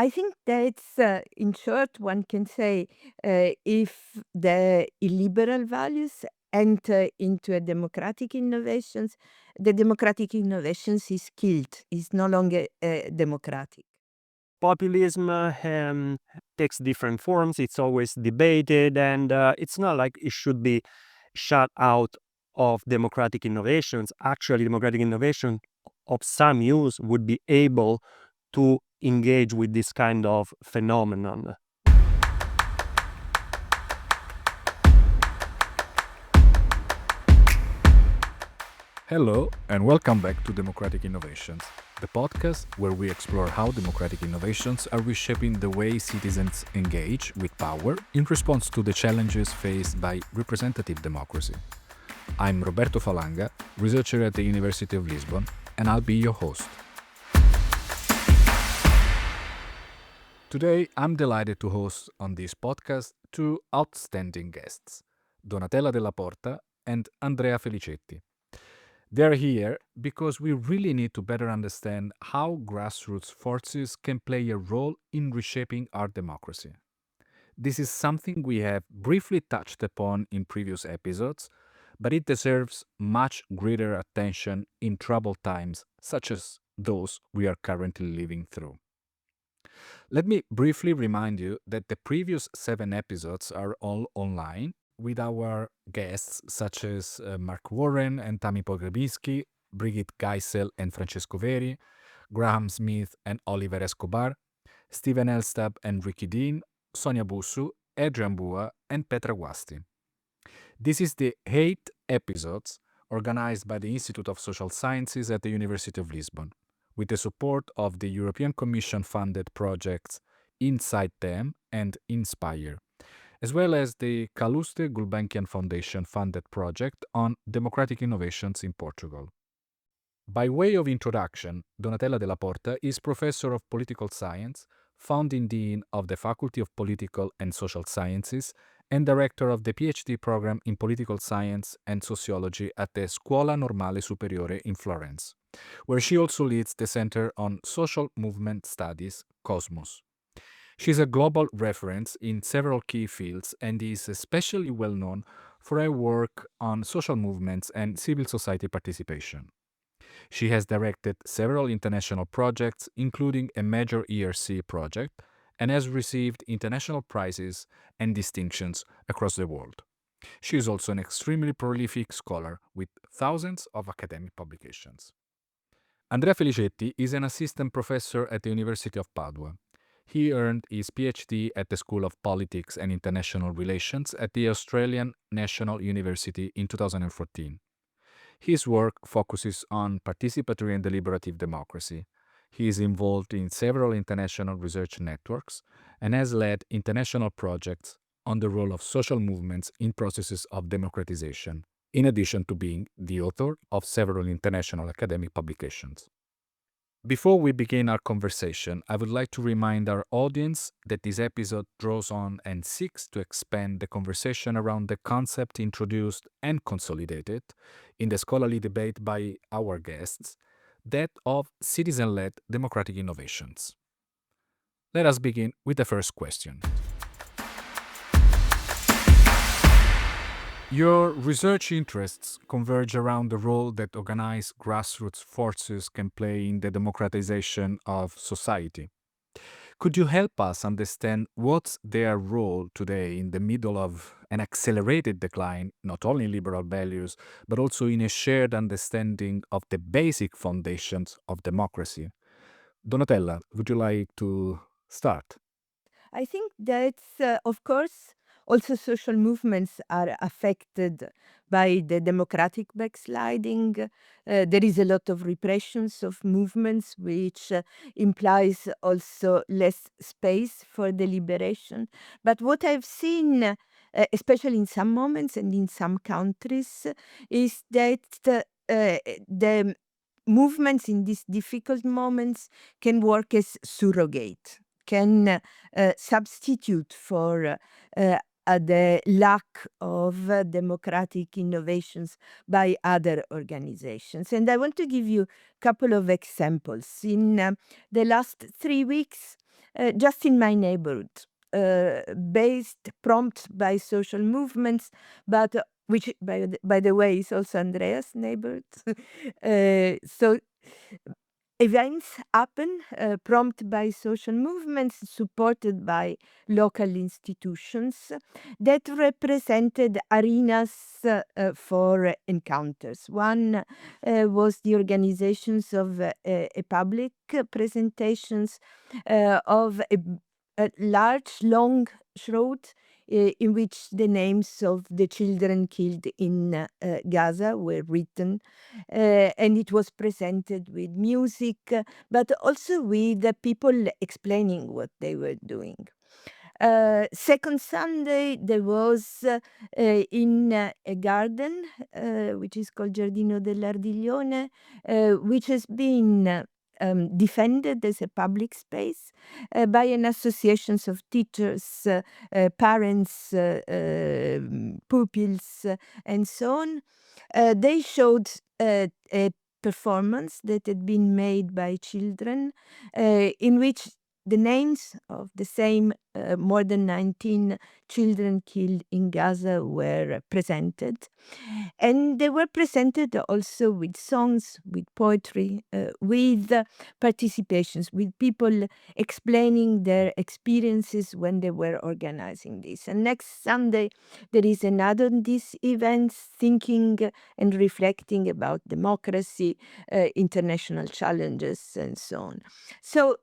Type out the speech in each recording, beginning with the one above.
I think that's, in short, one can say, if the illiberal values enter into a democratic innovations, the democratic innovations is killed, is no longer democratic. Populism takes different forms. It's always debated, and it's not like it should be shut out of democratic innovations. Actually, democratic innovation of some use would be able to engage with this kind of phenomenon. Hello, and welcome back to Democratic Innovations, the podcast where we explore how democratic innovations are reshaping the way citizens engage with power in response to the challenges faced by representative democracy. I'm Roberto Falanga, researcher at the University of Lisbon, and I'll be your host. Today, I'm delighted to host on this podcast two outstanding guests, Donatella della Porta and Andrea Felicetti. They're here because we really need to better understand how grassroots forces can play a role in reshaping our democracy. This is something we have briefly touched upon in previous episodes, but it deserves much greater attention in troubled times such as those we are currently living through. Let me briefly remind you that the previous 7 episodes are all online with our guests such as Mark Warren and Tammy Pogrebinski, Brigitte Geisel and Francesco Veri, Graham Smith and Oliver Escobar, Stephen Elstab and Ricky Dean, Sonia Busu, Adrian Bua, and Petra Guasti. This is the 8th episodes organized by the Institute of Social Sciences at the University of Lisbon, with the support of the European Commission-funded projects Inside Them and Inspire, as well as the Calouste Gulbenkian Foundation-funded project on democratic innovations in Portugal. By way of introduction, Donatella della Porta is Professor of Political Science, Founding Dean of the Faculty of Political and Social Sciences, and Director of the PhD program in Political Science and Sociology at the Scuola Normale Superiore in Florence, where she also leads the Center on Social Movement Studies, Cosmos. She's a global reference in several key fields and is especially well known for her work on social movements and civil society participation. She has directed several international projects, including a major ERC project, and has received international prizes and distinctions across the world. She is also an extremely prolific scholar with thousands of academic publications. Andrea Felicetti is an assistant professor at the University of Padua. He earned his PhD at the School of Politics and International Relations at the Australian National University in 2014. His work focuses on participatory and deliberative democracy. He is involved in several international research networks and has led international projects on the role of social movements in processes of democratization, in addition to being the author of several international academic publications. Before we begin our conversation, I would like to remind our audience that this episode draws on and seeks to expand the conversation around the concept introduced and consolidated in the scholarly debate by our guests, that of citizen-led democratic innovations. Let us begin with the first question. Your research interests converge around the role that organized grassroots forces can play in the democratization of society. Could you help us understand what's their role today in the middle of an accelerated decline, not only in liberal values, but also in a shared understanding of the basic foundations of democracy? Donatella, would you like to start? I think that's, of course, also social movements are affected by the democratic backsliding. There is a lot of repressions of movements, which implies also less space for deliberation. But what I've seen, especially in some moments and in some countries, is that the movements in these difficult moments can work as surrogate, can substitute for the lack of democratic innovations by other organizations. And I want to give you a couple of examples. In the last 3 weeks, just in my neighborhood, prompt by social movements, but which, by the way, is also Andrea's neighborhood. So events happen, prompted by social movements supported by local institutions that represented arenas for encounters. One was the organizations of a public presentations of a large, long shroud in which the names of the children killed in Gaza were written, and it was presented with music, but also with the people explaining what they were doing. Second Sunday, there was in a garden which is called Giardino dell'Ardiglione, which has been defended as a public space by an associations of teachers, parents, pupils, and so on. They showed a performance that had been made by children in which the names of the same more than 19 children killed in Gaza were presented. And they were presented also with songs, with poetry, with participations, with people explaining their experiences when they were organizing this. And next Sunday, there is another these events, thinking and reflecting about democracy, international challenges, and so on. So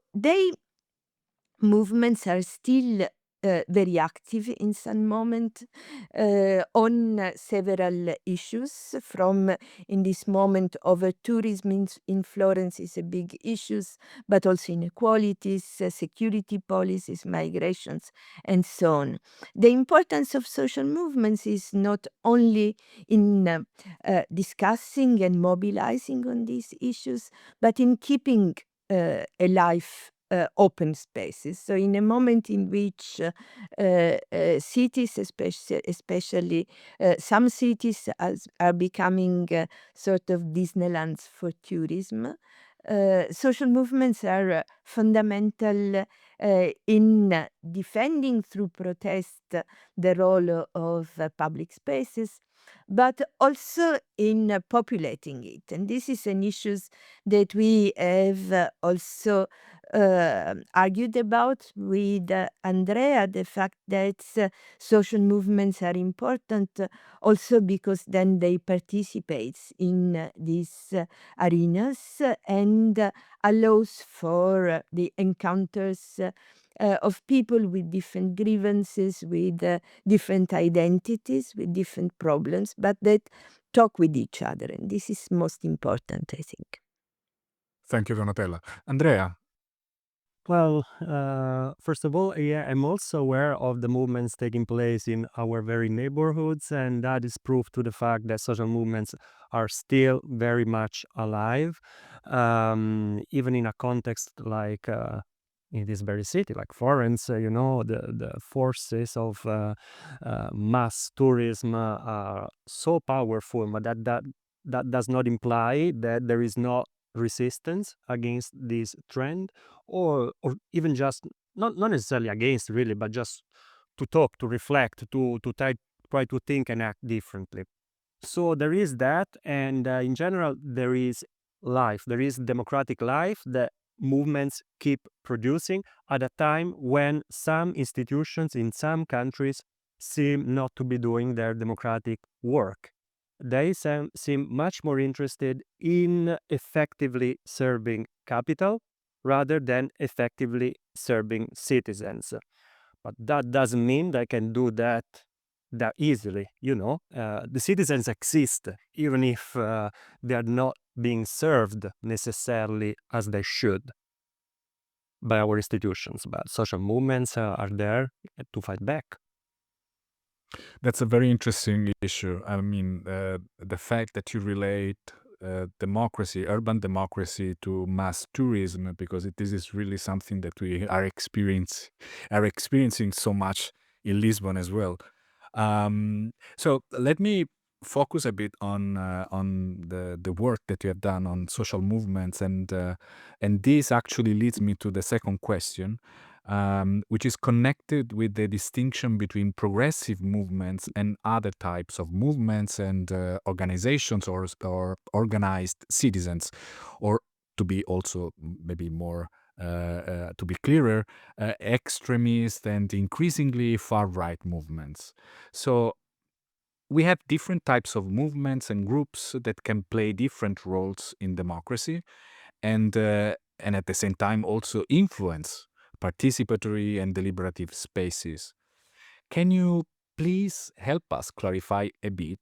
movements are still very active in some moment on several issues. From in this moment, over tourism in Florence is a big issues, but also inequalities, security policies, migrations, and so on. The importance of social movements is not only in discussing and mobilizing on these issues, but in keeping alive open spaces. So in a moment in which cities, especially some cities are becoming sort of Disneylands for tourism, social movements are fundamental in defending through protest the role of public spaces, but also in populating it. And this is an issue that we have also argued about with Andrea, the fact that social movements are important also because then they participate in these arenas and allows for the encounters of people with different grievances, with different identities, with different problems, but that talk with each other. And this is most important, I think. Thank you, Donatella. Andrea, Well, first of all, yeah, I'm also aware of the movements taking place in our very neighborhoods, and that is proof to the fact that social movements are still very much alive, even in a context like in this very city, like Florence. The forces of mass tourism are so powerful, but that does not imply that there is no resistance against this trend, or even just not necessarily against really, but just to talk, to reflect, to try to think and act differently. So there is that, and in general there is life, there is democratic life that movements keep producing at a time when some institutions in some countries seem not to be doing their democratic work. They seem much more interested in effectively serving capital rather than effectively serving citizens. But that doesn't mean they can do that easily. The citizens exist even if they are not being served necessarily as they should by our institutions. But social movements are there to fight back. that's a very interesting issue. I mean, the fact that you relate democracy, urban democracy, to mass tourism, because this is really something that we are experiencing so much in Lisbon as well. So let me focus a bit on the work that you have done on social movements, and this actually leads me to the second question. which is connected with the distinction between progressive movements and other types of movements and organizations or organized citizens, or to be also maybe more to be clearer, extremist and increasingly far-right movements. So we have different types of movements and groups that can play different roles in democracy, and at the same time also influence participatory and deliberative spaces. Can you please help us clarify a bit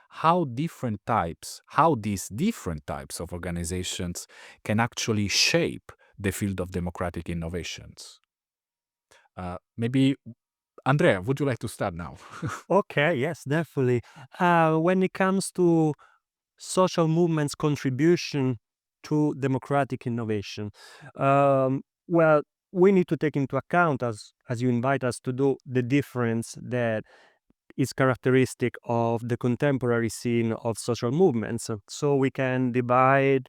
how these different types of organizations can actually shape the field of democratic innovations? Maybe Andrea, would you like to start now? Okay, yes, definitely. When it comes to social movements' contribution to democratic innovation, well, we need to take into account, as you invite us to do, the difference that is characteristic of the contemporary scene of social movements. So we can divide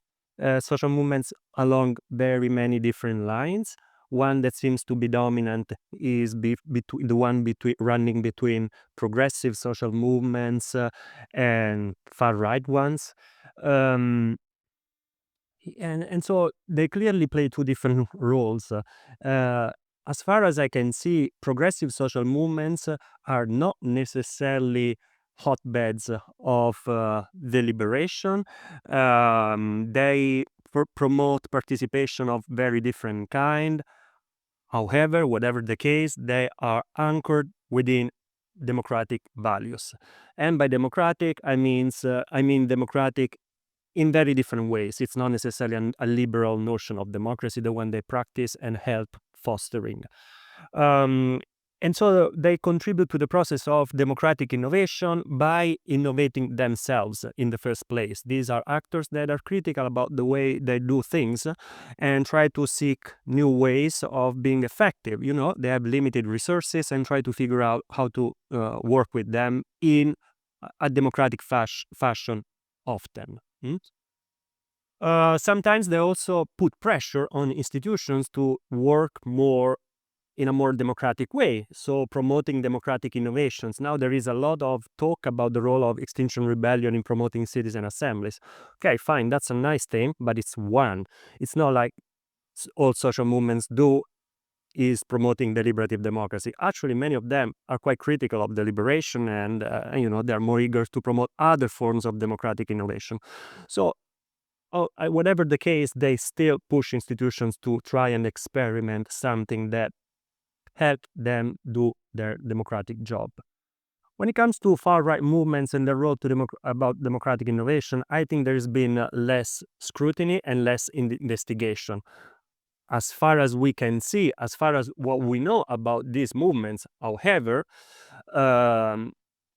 social movements along very many different lines. One that seems to be dominant is the one running between progressive social movements and far right ones. Um, and so they clearly play two different roles. As far as I can see, progressive social movements are not necessarily hotbeds of deliberation. They promote participation of very different kind. However, whatever the case, they are anchored within democratic values. And by democratic, I mean democratic in very different ways. It's not necessarily a liberal notion of democracy, the one they practice and help fostering. Um, and so they contribute to the process of democratic innovation by innovating themselves in the first place. These are actors that are critical about the way they do things and try to seek new ways of being effective. You know, they have limited resources and try to figure out how to work with them in a democratic fashion often. Sometimes they also put pressure on institutions to work more in a more democratic way, so promoting democratic innovations. Now there is a lot of talk about the role of Extinction Rebellion in promoting citizen assemblies. Okay, fine, that's a nice thing, but it's one. It's not like all social movements do is promoting deliberative democracy. Actually, many of them are quite critical of deliberation and, they're more eager to promote other forms of democratic innovation. So whatever the case, they still push institutions to try and experiment something that help them do their democratic job. When it comes to far-right movements and their role to about democratic innovation, I think there's been less scrutiny and less investigation. As far as we can see, as far as what we know about these movements, however, um,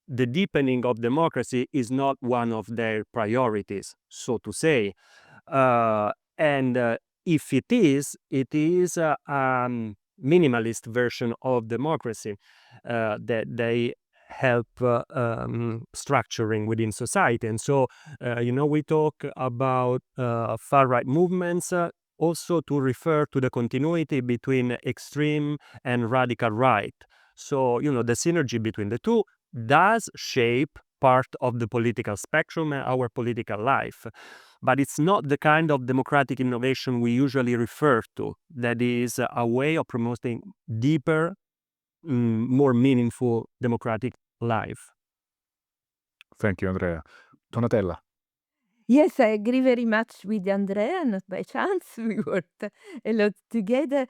the deepening of democracy is not one of their priorities, so to say. And if it is a minimalist version of democracy that they help structuring within society. And so, we talk about far-right movements also to refer to the continuity between extreme and radical right. So, the synergy between the two does shape part of the political spectrum and our political life. But it's not the kind of democratic innovation we usually refer to, that is a way of promoting deeper, more meaningful democratic life. Thank you, Andrea. Donatella. Yes, I agree very much with Andrea, not by chance. We worked a lot together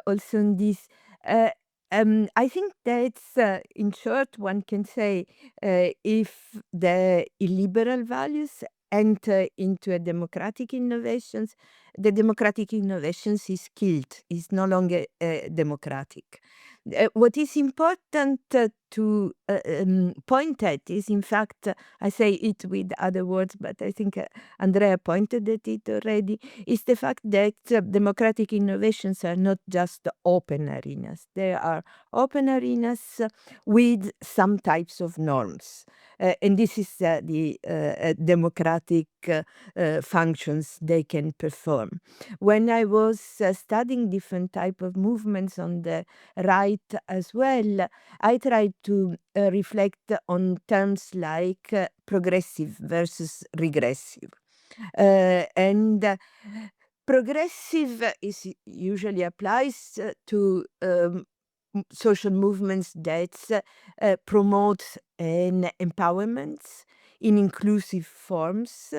also on this. Uh, I think that's, in short, one can say if the illiberal values enter into a democratic innovations, the democratic innovations is killed, is no longer democratic. What is important to point at is, in fact, I say it with other words, but I think Andrea pointed at it already, is the fact that democratic innovations are not just open arenas. They are open arenas with some types of norms. And this is the democratic functions they can perform. When I was studying different type of movements on the right as well, I tried to reflect on terms like progressive versus regressive. And progressive is usually applies to social movements that promote an empowerment in inclusive forms,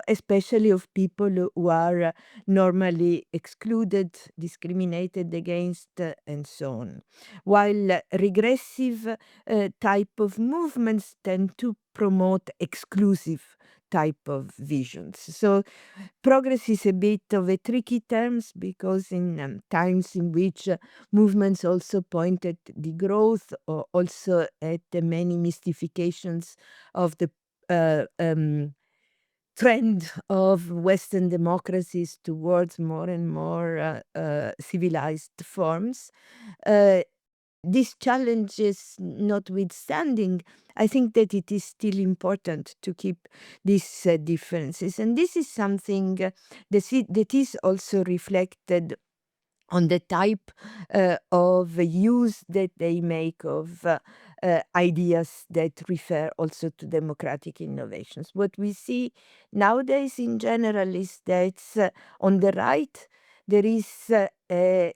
especially of people who are normally excluded, discriminated against, and so on. While regressive type of movements tend to promote exclusive type of visions. So progress is a bit of a tricky terms because in times in which movements also point at the growth or also at the many mystifications of the trend of Western democracies towards more and more civilized forms. Uh, these challenges notwithstanding, I think that it is still important to keep these differences. And this is something that is also reflected on the type of use that they make of ideas that refer also to democratic innovations. What we see nowadays in general is that on the right, there is a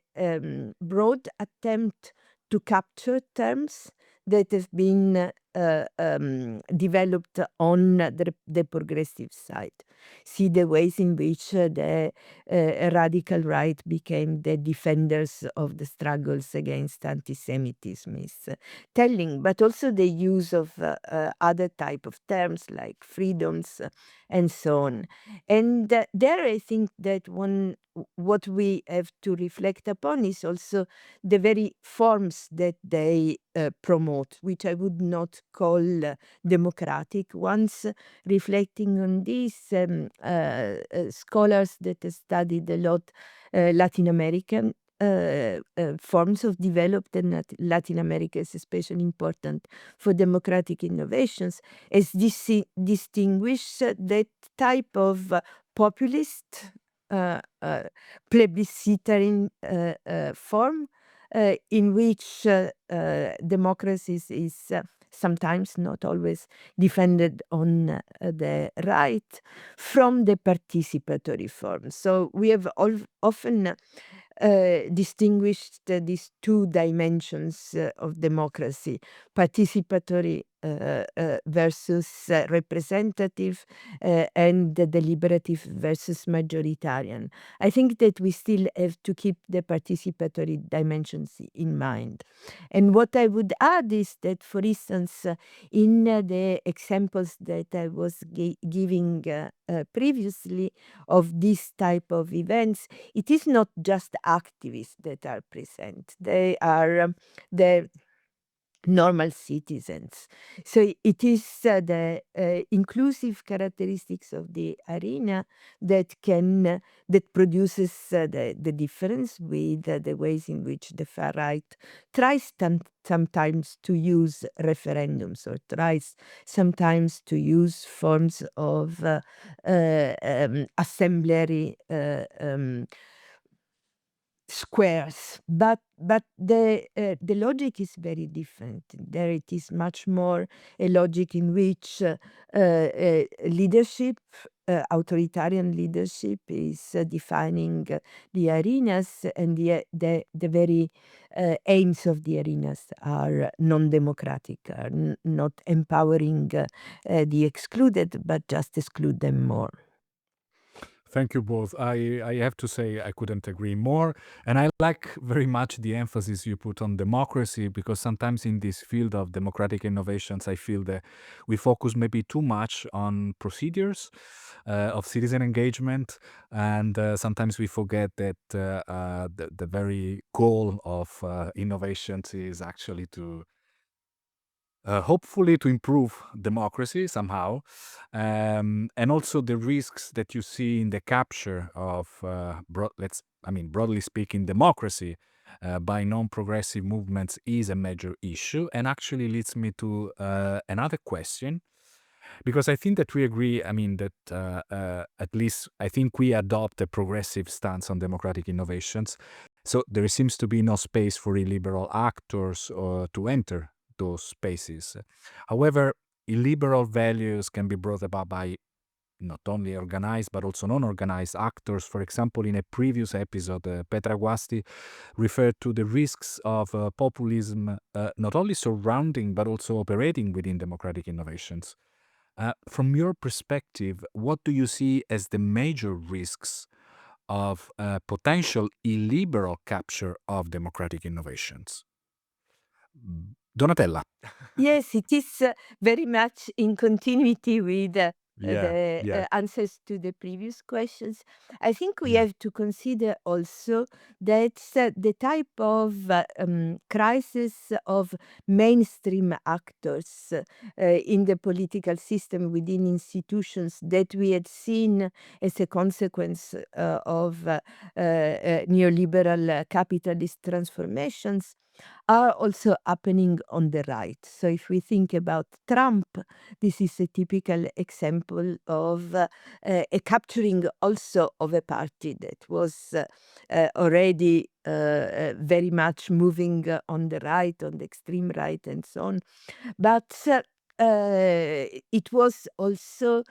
broad attempt to capture terms that have been developed on the progressive side. See the ways in which the radical right became the defenders of the struggles against anti-Semitism is telling, but also the use of other type of terms like freedoms and so on. And there I think that what we have to reflect upon is also the very forms that they promote, which I would not call democratic ones. Reflecting on this, scholars that have studied a lot Latin American forms of developed, and Latin America is especially important for democratic innovations, as distinguish that type of populist plebiscitarian form in which democracies is sometimes, not always, defended on the right from the participatory form. So we have often distinguished these two dimensions of democracy: participatory versus representative, and the deliberative versus majoritarian. I think that we still have to keep the participatory dimensions in mind. And what I would add is that, for instance, in the examples that I was giving previously of this type of events, it is not just activists that are present. They are the normal citizens. So it is the inclusive characteristics of the arena that that produces the difference with the ways in which the far right tries sometimes to use referendums, or tries sometimes to use forms of assembly squares, but the logic is very different. There it is much more a logic in which leadership, authoritarian leadership, is defining the arenas, and the very aims of the arenas are non-democratic, are not empowering the excluded, but just exclude them more. Thank you both. I have to say I couldn't agree more. And I like very much the emphasis you put on democracy, because sometimes in this field of democratic innovations, I feel that we focus maybe too much on procedures of citizen engagement. And sometimes we forget that the very goal of innovations is actually to hopefully to improve democracy somehow, and also the risks that you see in the capture of broadly speaking, democracy by non-progressive movements is a major issue, and actually leads me to another question, because I think that we agree. I mean that at least I think we adopt a progressive stance on democratic innovations. So there seems to be no space for illiberal actors to enter those spaces. However, illiberal values can be brought about by not only organized but also non-organized actors. For example, in a previous episode, Petra Guasti referred to the risks of populism not only surrounding but also operating within democratic innovations. From your perspective, what do you see as the major risks of potential illiberal capture of democratic innovations? Donatella. Yes, it is very much in continuity with Yeah, the yeah, answers to the previous questions. I think we yeah. have to consider also that the type of crisis of mainstream actors in the political system within institutions that we had seen as a consequence of neoliberal capitalist transformations are also happening on the right. So if we think about Trump, this is a typical example of a capturing also of a party that was already very much moving on the right, on the extreme right, and so on. But it was also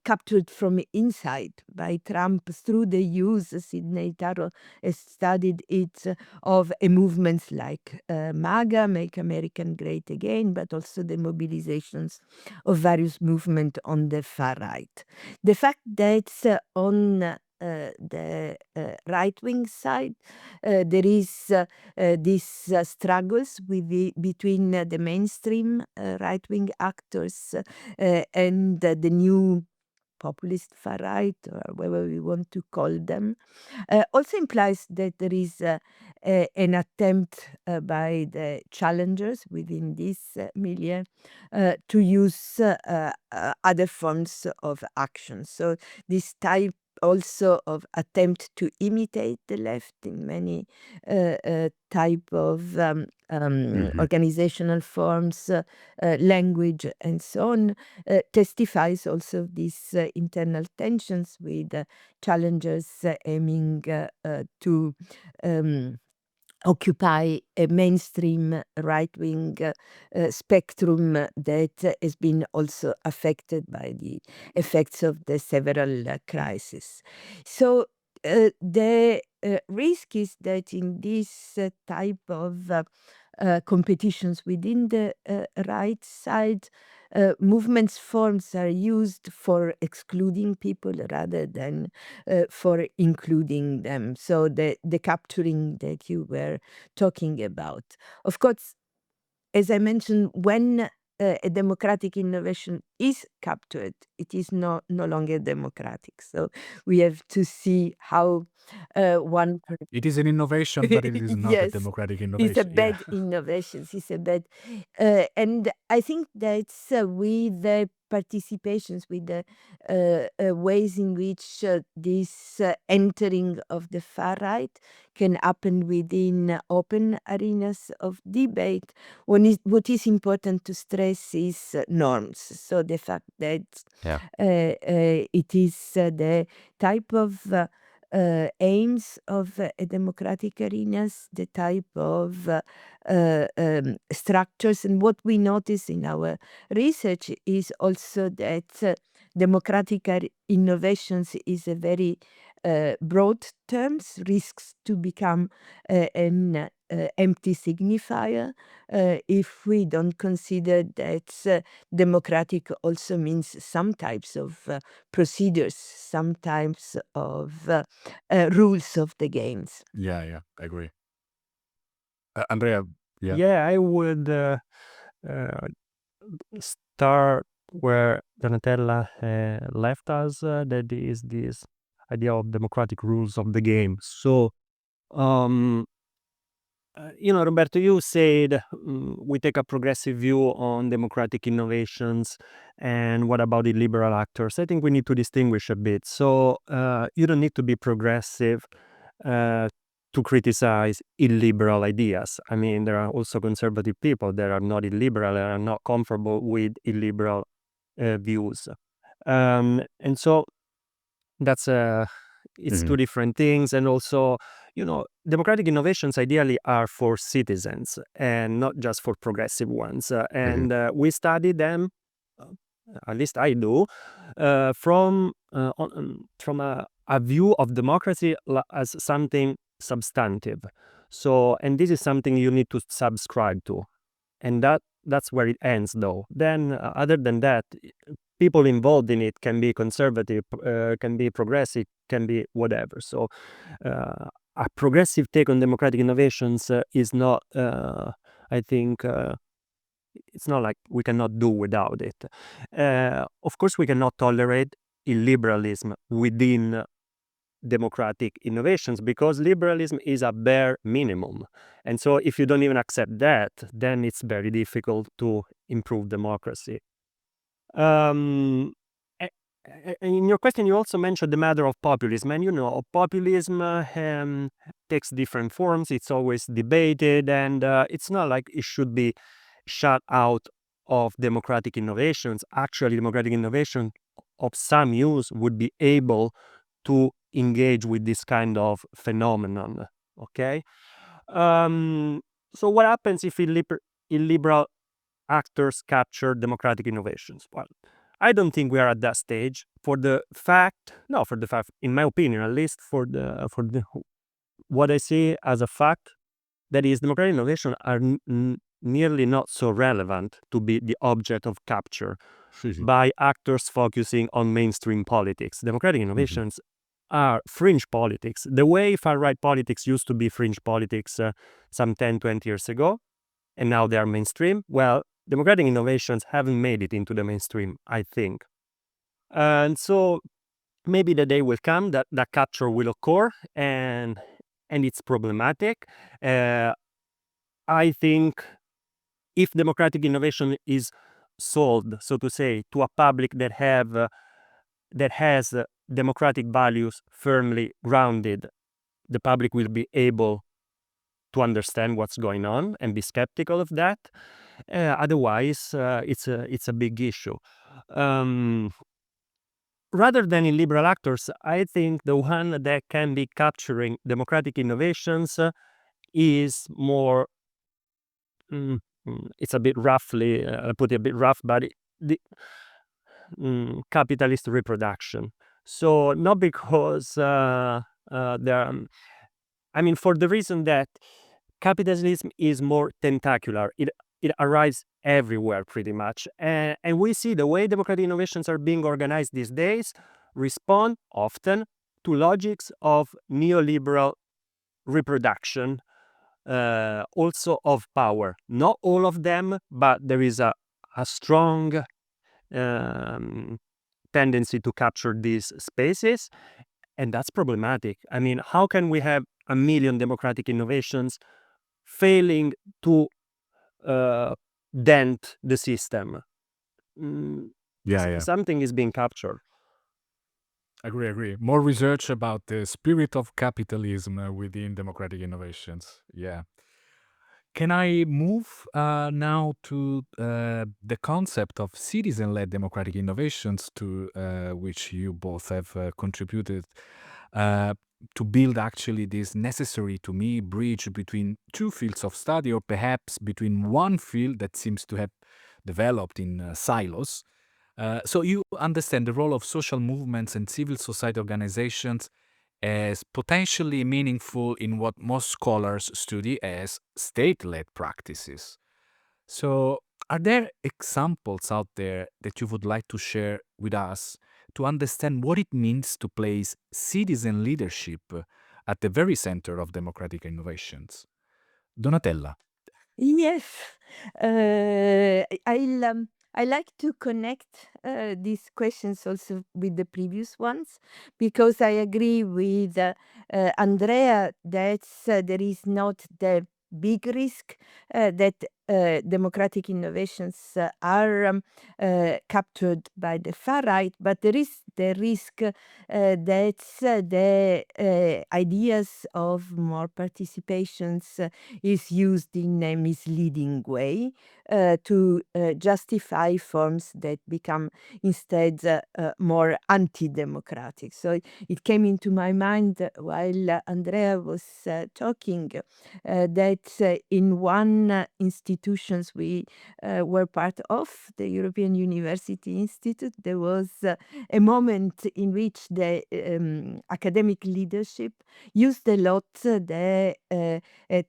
captured from inside by Trump through the use, Sidney Taro has studied it, of a movements like MAGA, Make American Great Again, but also the mobilizations of various movements on the far right. The fact that on the right-wing side, there is these struggles between the mainstream right-wing actors and the new populist far right, or whatever we want to call them, also implies that there is an attempt by the challengers within this milieu to use other forms of action. So this type also of attempt to imitate the left in many type of organizational forms, language, and so on, testifies also these internal tensions with challengers aiming to occupy a mainstream right-wing spectrum that has been also affected by the effects of the several crises. So the risk is that in this type of competitions within the right side, movements forms are used for excluding people rather than for including them. So the capturing that you were talking about. Of course, as I mentioned, when a democratic innovation is captured, it is no longer democratic. So we have to see how one It is an innovation, but it is not a yes, democratic it's a innovation. Yeah. bad innovation. It's a bad, and I think that's with the participations, with the ways in which this entering of the far right can happen within open arenas of debate. What is important to stress is norms. So the fact that Yeah. it is the type of aims of a democratic arenas, the type of structures. And what we notice in our research is also that democratic innovations is a very broad terms, risks to become an empty signifier if we don't consider that democratic also means some types of procedures, some types of rules of the games. Yeah, I agree. Andrea, yeah. Yeah, I would start where Donatella left us, that is this idea of democratic rules of the game. So, Roberto, you said we take a progressive view on democratic innovations, and what about the liberal actors? I think we need to distinguish a bit. So, you don't need to be progressive to criticize illiberal ideas. I mean, there are also conservative people that are not illiberal and are not comfortable with illiberal views. And so that's it's two different things. And also, democratic innovations ideally are for citizens and not just for progressive ones. And we study them, uh, at least I do, from a view of democracy as something substantive. So, and this is something you need to subscribe to, and that's where it ends, though. Then, other than that, people involved in it can be conservative, can be progressive, can be whatever. So, a progressive take on democratic innovations is not, I think, it's not like we cannot do without it. Of course, we cannot tolerate illiberalism within democratic innovations, because liberalism is a bare minimum. And so if you don't even accept that, then it's very difficult to improve democracy. Um, in your question, you also mentioned the matter of populism. And populism takes different forms. It's always debated, and it's not like it should be shut out of democratic innovations. Actually, democratic innovation of some use would be able to engage with this kind of phenomenon. Okay? So what happens if illiberal actors capture democratic innovations? Well, I don't think we are at that stage, for the fact, in my opinion, at least, for the what I see as a fact, that is, democratic innovation are nearly not so relevant to be the object of capture by actors focusing on mainstream politics. Democratic innovations are fringe politics. The way far-right politics used to be fringe politics some 10, 20 years ago, and now they are mainstream, well, democratic innovations haven't made it into the mainstream, I think. And so maybe the day will come that that capture will occur, and it's problematic. I think if democratic innovation is sold, so to say, to a public that has democratic values firmly grounded, the public will be able to understand what's going on and be skeptical of that. Otherwise, it's a big issue. Rather than illiberal actors, I think the one that can be capturing democratic innovations is more. It's a bit roughly, I put it a bit rough, but the capitalist reproduction. So not because for the reason that capitalism is more tentacular. It arrives everywhere pretty much. And we see the way democratic innovations are being organized these days respond often to logics of neoliberal reproduction, also of power. Not all of them, but there is a strong tendency to capture these spaces, and that's problematic. I mean, how can we have a million democratic innovations failing to dent the system? Yeah. Something is being captured. Agree. More research about the spirit of capitalism within democratic innovations. Yeah. Can I move now to the concept of citizen-led democratic innovations, to which you both have contributed, to build actually this necessary, to me, bridge between two fields of study, or perhaps between one field that seems to have developed in silos. So you understand the role of social movements and civil society organizations as potentially meaningful in what most scholars study as state-led practices. So, are there examples out there that you would like to share with us to understand what it means to place citizen leadership at the very center of democratic innovations? Donatella. Yes, I like to connect these questions also with the previous ones because I agree with Andrea that there is not the big risk that democratic innovations are captured by the far right, but there is the risk that the ideas of more participations is used in a misleading way to justify forms that become instead more anti-democratic. So it came into my mind while Andrea was talking that in one institutions we were part of, the European University Institute, there was a moment in which the academic leadership used a lot the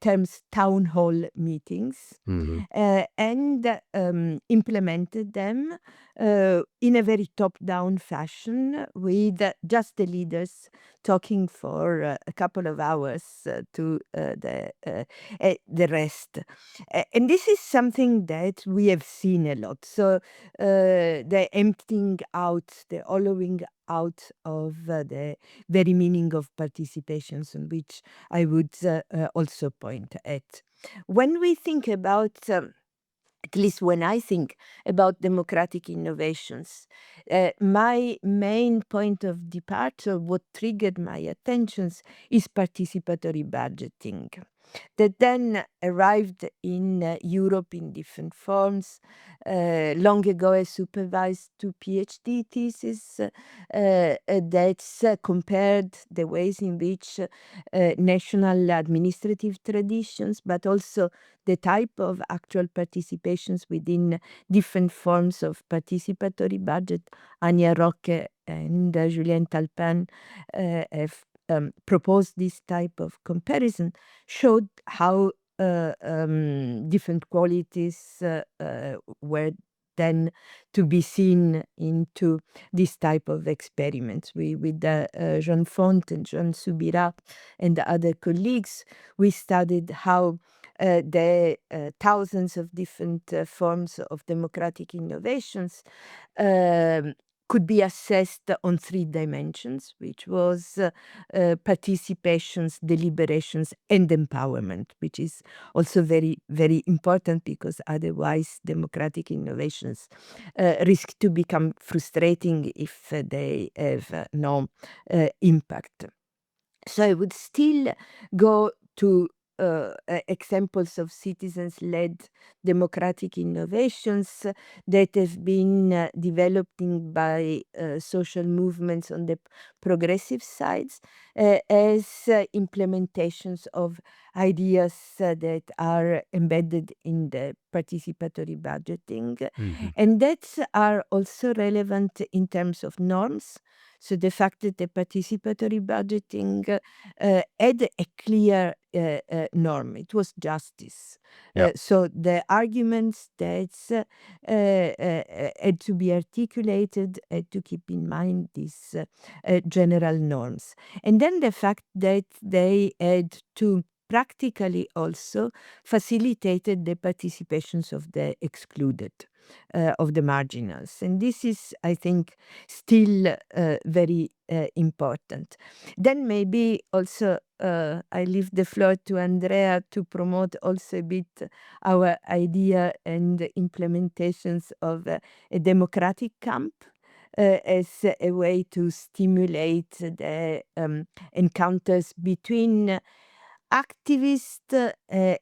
terms town hall meetings and implemented them in a very top-down fashion with just the leaders talking for a couple of hours to the rest. And this is something that we have seen a lot. So the emptying out, the hollowing out of the very meaning of participations, on which I would also point at. When we think about at least when I think about democratic innovations, my main point of departure, what triggered my attentions, is participatory budgeting that then arrived in Europe in different forms. Long ago, I supervised two PhD theses that compared the ways in which national administrative traditions, but also the type of actual participations within different forms of participatory budget. Anya Rocche and Julien Talpin have proposed this type of comparison, showed how different qualities were then to be seen into this type of experiments. We, with Jean Font and Jean Subira and the other colleagues, we studied how the thousands of different forms of democratic innovations could be assessed on three dimensions, which was participations, deliberations, and empowerment, which is also very, very important because otherwise democratic innovations risk to become frustrating if they have no impact. So I would still go to examples of citizens-led democratic innovations that have been developing by social movements on the progressive sides as implementations of ideas that are embedded in the participatory budgeting. And that are also relevant in terms of norms. So the fact that the participatory budgeting had a clear norm, it was justice. Yeah. So the arguments that had to be articulated had to keep in mind these general norms. And then the fact that they had to practically also facilitated the participations of the excluded, of the marginals. And this is, I think, still very important. Then maybe also I leave the floor to Andrea to promote also a bit our idea and implementations of a democratic camp. As a way to stimulate the encounters between activists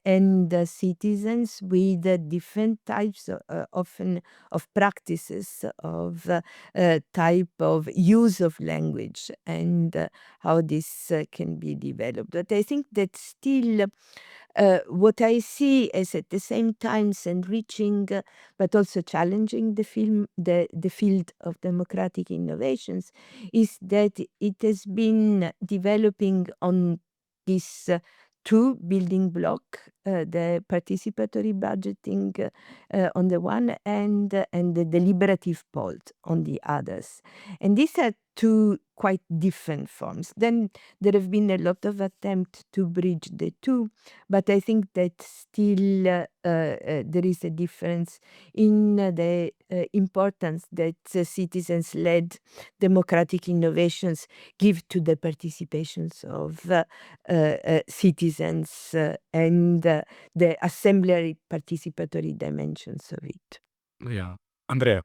and citizens with different types often of practices of type of use of language and how this can be developed. But I think that still What I see is at the same time enriching, but also challenging the field of democratic innovations, is that it has been developing on this two building block, the participatory budgeting on the one end, and the deliberative part on the others. And these are two quite different forms. Then there have been a lot of attempts to bridge the two, but I think that still there is a difference in the importance that citizens-led democratic innovations give to the participations of citizens and the assembly participatory dimensions of it. Yeah. Andrea.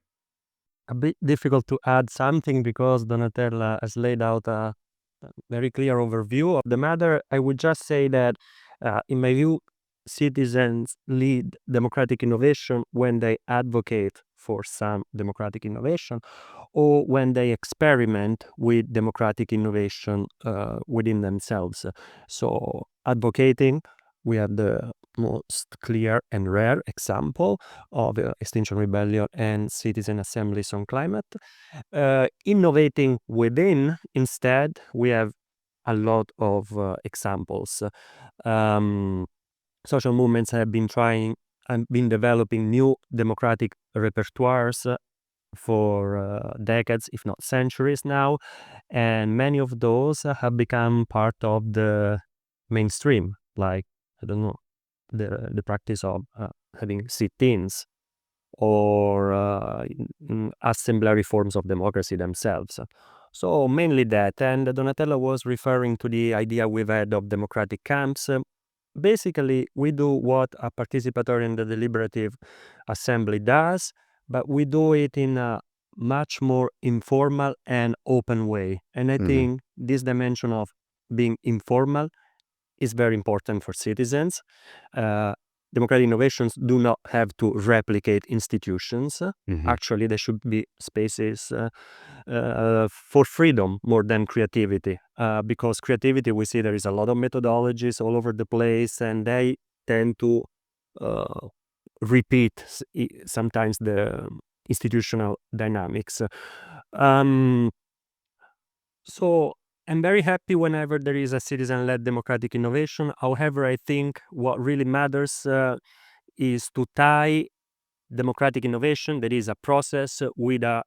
A bit difficult to add something because Donatella has laid out a very clear overview of the matter. I would just say that, in my view, citizens lead democratic innovation when they advocate for some democratic innovation or when they experiment with democratic innovation within themselves. So, advocating, we have the most clear and rare example of Extinction Rebellion and citizen assemblies on climate. Innovating within, instead, we have a lot of examples. Um, Social movements have been trying and been developing new democratic repertoires for decades, if not centuries now, and many of those have become part of the mainstream, like, I don't know, the practice of having sit-ins or assemblary forms of democracy themselves. So mainly that, and Donatella was referring to the idea we've had of democratic camps. Basically, we do what a participatory and a deliberative assembly does, but we do it in a much more informal and open way. And I think this dimension of being informal is very important for citizens. Democratic innovations do not have to replicate institutions. Actually, there should be spaces for freedom more than creativity. Because creativity, we see there is a lot of methodologies all over the place, and they tend to repeat sometimes the institutional dynamics. So I'm very happy whenever there is a citizen-led democratic innovation. However, I think what really matters is to tie democratic innovation, that is a process, with a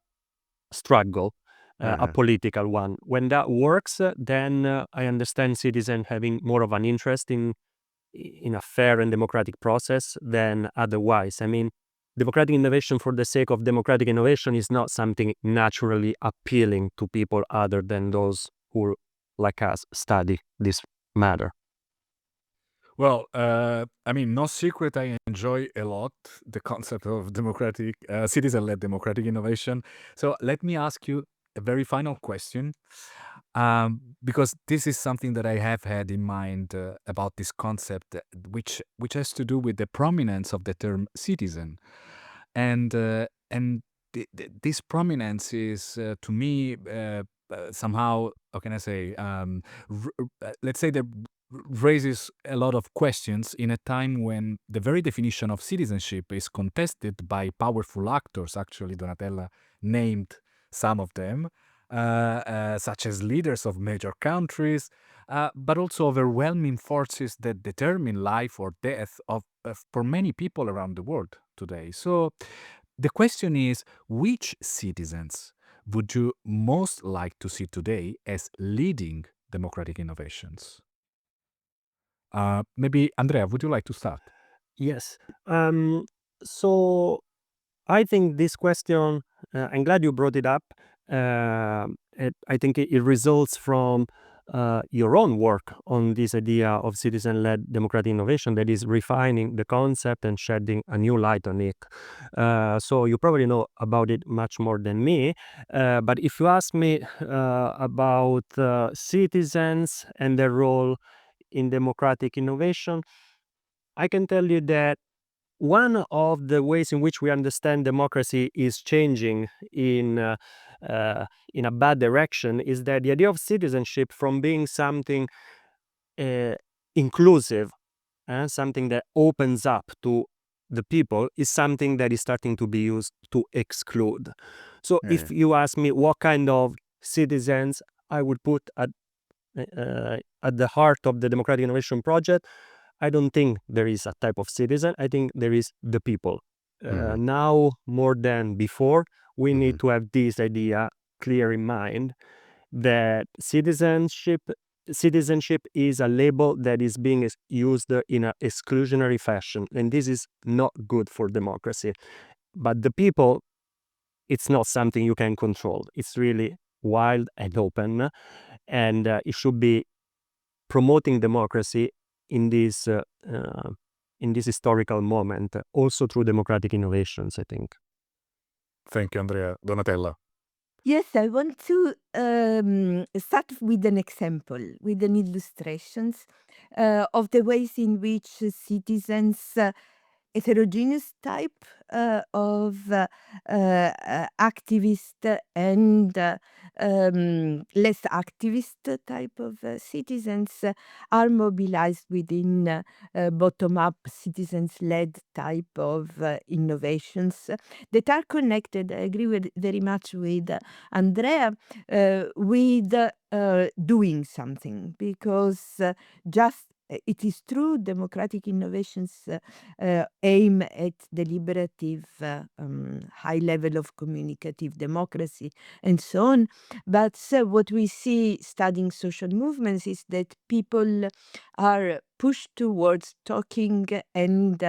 struggle, a political one. When that works, then I understand citizens having more of an interest in a fair and democratic process than otherwise. I mean, democratic innovation for the sake of democratic innovation is not something naturally appealing to people other than those who, like us, study this matter. Well, I mean, no secret, I enjoy a lot the concept of democratic, citizen-led democratic innovation. So let me ask you a very final question, because this is something that I have had in mind about this concept, which has to do with the prominence of the term citizen, and this prominence is to me somehow, how can I say, let's say that raises a lot of questions in a time when the very definition of citizenship is contested by powerful actors. Actually, Donatella named some of them, such as leaders of major countries, but also overwhelming forces that determine life or death for many people around the world today. So the question is, which citizens would you most like to see today as leading democratic innovations? Maybe, Andrea, would you like to start? Yes. So I think this question, I'm glad you brought it up. I think it results from your own work on this idea of citizen-led democratic innovation that is refining the concept and shedding a new light on it. So you probably know about it much more than me. But if you ask me about citizens and their role in democratic innovation, I can tell you that one of the ways in which we understand democracy is changing in a bad direction is that the idea of citizenship, from being something inclusive something that opens up to the people, is something that is starting to be used to exclude. So Yeah, if you ask me what kind of citizens I would put at the heart of the Democratic Innovation Project, I don't think there is a type of citizen. I think there is the people. Now more than before, we need to have this idea clear in mind, that citizenship is a label that is being used in an exclusionary fashion, and this is not good for democracy. But the people, it's not something you can control. It's really wild and open, and it should be promoting democracy in this historical moment, also through democratic innovations, I think. Thank you, Andrea. Donatella. Yes, I want to start with an example, with an illustrations of the ways in which citizens, heterogeneous type of activist and less activist type of citizens are mobilized within bottom-up citizens-led type of innovations that are connected. I agree with very much with Andrea with doing something, because just it is true democratic innovations aim at deliberative high level of communicative democracy and so on, but what we see studying social movements is that people are pushed towards talking and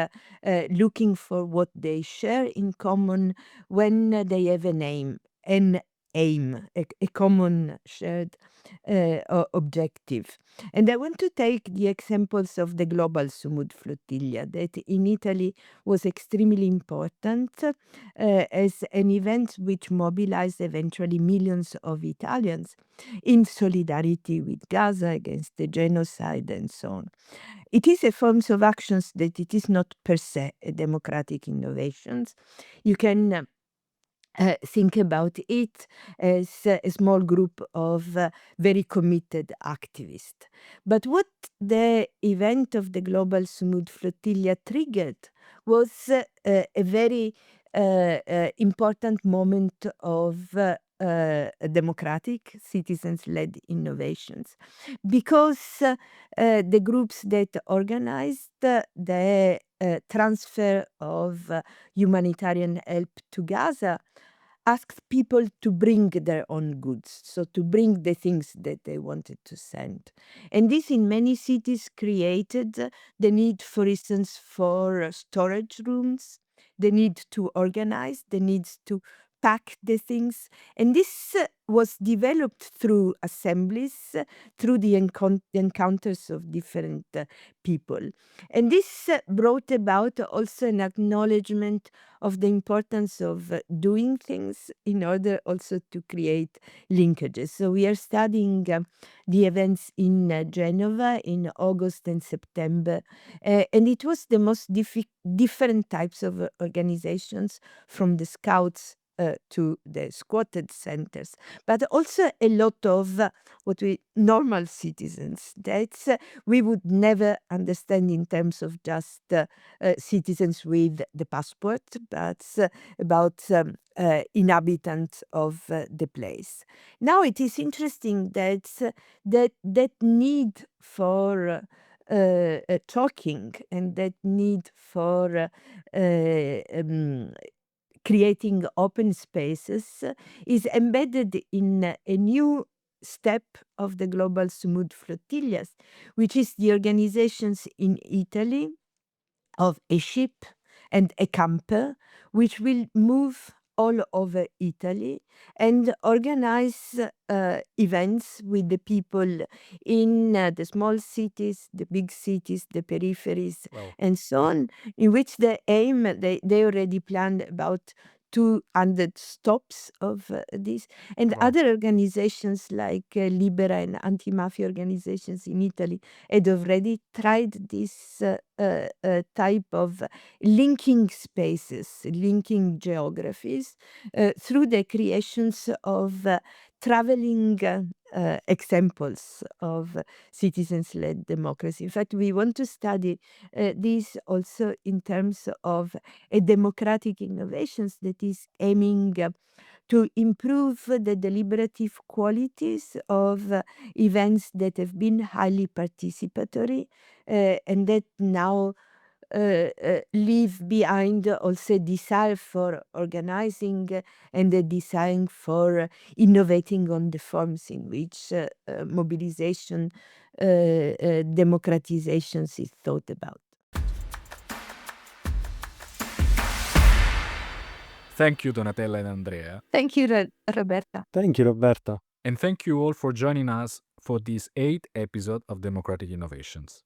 looking for what they share in common when they have an aim, a common shared objective. And I want to take the examples of the Global Sumud Flotilla that in Italy was extremely important as an event which mobilized eventually millions of Italians in solidarity with Gaza against the genocide and so on. It is a form of actions that it is not per se a democratic innovations. You can think about it as a small group of very committed activists. But what the event of the Global Sumud Flotilla triggered was a very important moment of democratic citizens-led innovations, because the groups that organized the transfer of humanitarian help to Gaza asked people to bring their own goods, so to bring the things that they wanted to send. And this in many cities created the need, for instance, for storage rooms, the need to organize, the needs to pack the things. And this was developed through assemblies, through the encounters of different people. And this brought about also an acknowledgement of the importance of doing things in order also to create linkages. So we are studying the events in Genova in August and September, and it was the most different types of organizations, from the scouts to the squatted centers, but also a lot of what we normal citizens that we would never understand in terms of just citizens with the passport, but about inhabitants of the place. Now it is interesting that that need for talking and that need for creating open spaces is embedded in a new step of the Global Sumud Flotillas, which is the organizations in Italy of a ship and a camper, which will move all over Italy and organize events with the people in the small cities, the big cities, the peripheries, Well, and so on, in which the aim, they already planned about 200 stops of this. And wow. other organizations like Libera and anti-mafia organizations in Italy had already tried this type of linking spaces, linking geographies through the creations of traveling examples of citizens-led democracy. In fact, we want to study this also in terms of a democratic innovations that is aiming to improve the deliberative qualities of events that have been highly participatory and that now leave behind also a desire for organizing and a desire for innovating on the forms in which mobilization, democratizations is thought about. Thank you, Donatella and Andrea. Thank you, Roberta. Thank you, Roberta. And thank you all for joining us for this 8th episode of Democratic Innovations.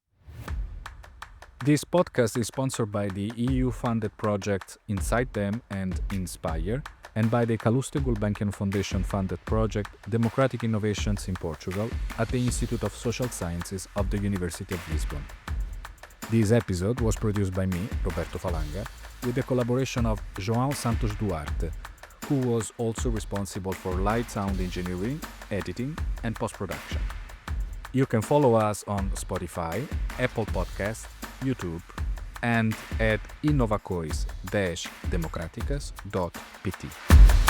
This podcast is sponsored by the EU-funded projects Inside Them and Inspire, and by the Calouste Gulbenkian Foundation funded project Democratic Innovations in Portugal at the Institute of Social Sciences of the University of Lisbon. This episode was produced by me, Roberto Falanga, with the collaboration of João Santos Duarte, who was also responsible for light sound engineering, editing, and post-production. You can follow us on Spotify, Apple Podcasts, YouTube, and at innovacois-democraticas.pt.